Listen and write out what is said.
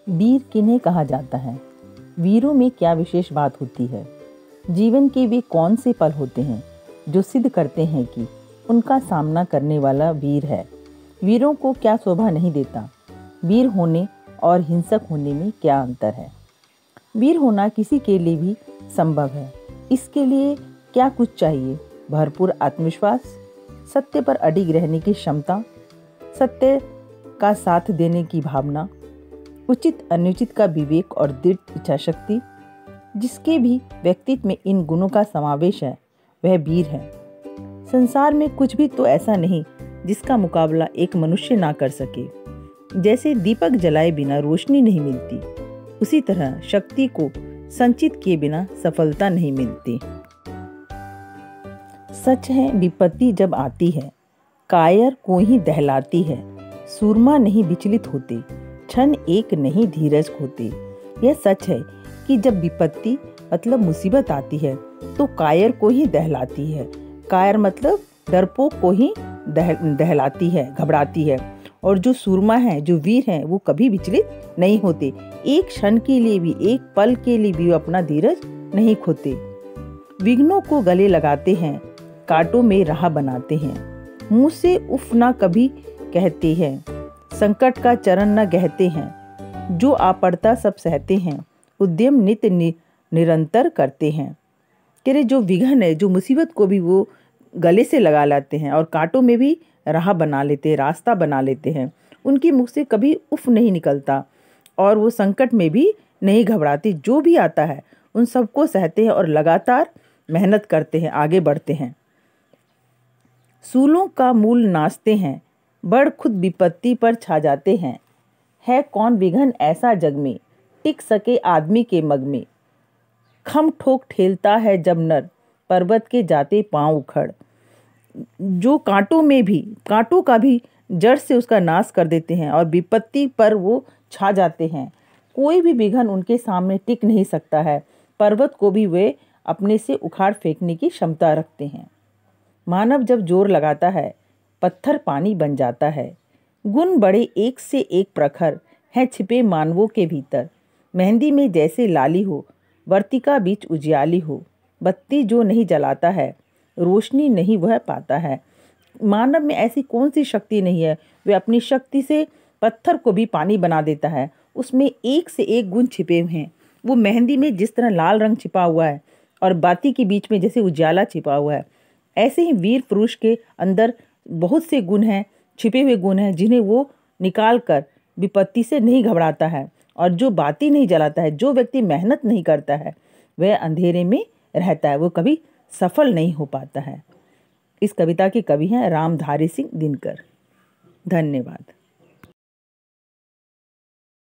वीर किन्हें कहा जाता है? वीरों में क्या विशेष बात होती है? जीवन के वे कौन से पल होते हैं जो सिद्ध करते हैं कि उनका सामना करने वाला वीर है? वीरों को क्या शोभा नहीं देता? वीर होने और हिंसक होने में क्या अंतर है? वीर होना किसी के लिए भी संभव है। इसके लिए क्या कुछ चाहिए? भरपूर आत्मविश्वास, सत्य पर अडिग रहने की क्षमता, सत्य का साथ देने की भावना, उचित अनुचित का विवेक और दृढ़ इच्छा शक्ति। जिसके भी व्यक्तित्व में इन गुणों का समावेश है वह वीर है। संसार में कुछ भी तो ऐसा नहीं जिसका मुकाबला एक मनुष्य ना कर सके। जैसे दीपक जलाए बिना रोशनी नहीं मिलती, उसी तरह शक्ति को संचित किए बिना सफलता नहीं मिलती। सच है, विपत्ति जब आती है कायर को ही दहलाती है। सूरमा नहीं विचलित होते, क्षण एक नहीं धीरज खोते। यह सच है कि जब विपत्ति मतलब मुसीबत आती है तो कायर को ही दहलाती है। कायर मतलब डरपोक को ही दहलाती है, घबराती है। और जो सूरमा है, जो वीर है, वो कभी विचलित नहीं होते। एक क्षण के लिए भी, एक पल के लिए भी वो अपना धीरज नहीं खोते। विघ्नों को गले लगाते हैं, कांटों में राह बनाते हैं। मुंह से उफ ना कभी कहते हैं, संकट का चरण न गहते हैं। जो आ पड़ता सब सहते हैं, उद्यम नित्य निरंतर करते हैं। तेरे जो विघन है, जो मुसीबत को भी वो गले से लगा लाते हैं और कांटों में भी राह बना लेते हैं, रास्ता बना लेते हैं। उनके मुख से कभी उफ नहीं निकलता और वो संकट में भी नहीं घबराती। जो भी आता है उन सबको सहते हैं और लगातार मेहनत करते हैं, आगे बढ़ते हैं। सूलों का मूल नाचते हैं, बड़ खुद विपत्ति पर छा जाते हैं। है कौन विघन ऐसा जग में, टिक सके आदमी के मग में। खम ठोक ठेलता है जब नर, पर्वत के जाते पांव उखड़। जो कांटों में भी, कांटों का भी जड़ से उसका नाश कर देते हैं और विपत्ति पर वो छा जाते हैं। कोई भी विघन उनके सामने टिक नहीं सकता है। पर्वत को भी वे अपने से उखाड़ फेंकने की क्षमता रखते हैं। मानव जब जोर लगाता है, पत्थर पानी बन जाता है। गुण बड़े एक से एक प्रखर हैं छिपे मानवों के भीतर। मेहंदी में जैसे लाली हो, वर्तिका बीच उजियाली हो। बत्ती जो नहीं जलाता है, रोशनी नहीं वह पाता है। मानव में ऐसी कौन सी शक्ति नहीं है, वे अपनी शक्ति से पत्थर को भी पानी बना देता है। उसमें एक से एक गुण छिपे हुए हैं। वो मेहंदी में जिस तरह लाल रंग छिपा हुआ है और बाती के बीच में जैसे उजाला छिपा हुआ है, ऐसे ही वीर पुरुष के अंदर बहुत से गुण हैं, छिपे हुए गुण हैं, जिन्हें वो निकाल कर विपत्ति से नहीं घबराता है। और जो बाती नहीं जलाता है, जो व्यक्ति मेहनत नहीं करता है, वह अंधेरे में रहता है, वो कभी सफल नहीं हो पाता है। इस कविता के कवि हैं रामधारी सिंह दिनकर। धन्यवाद।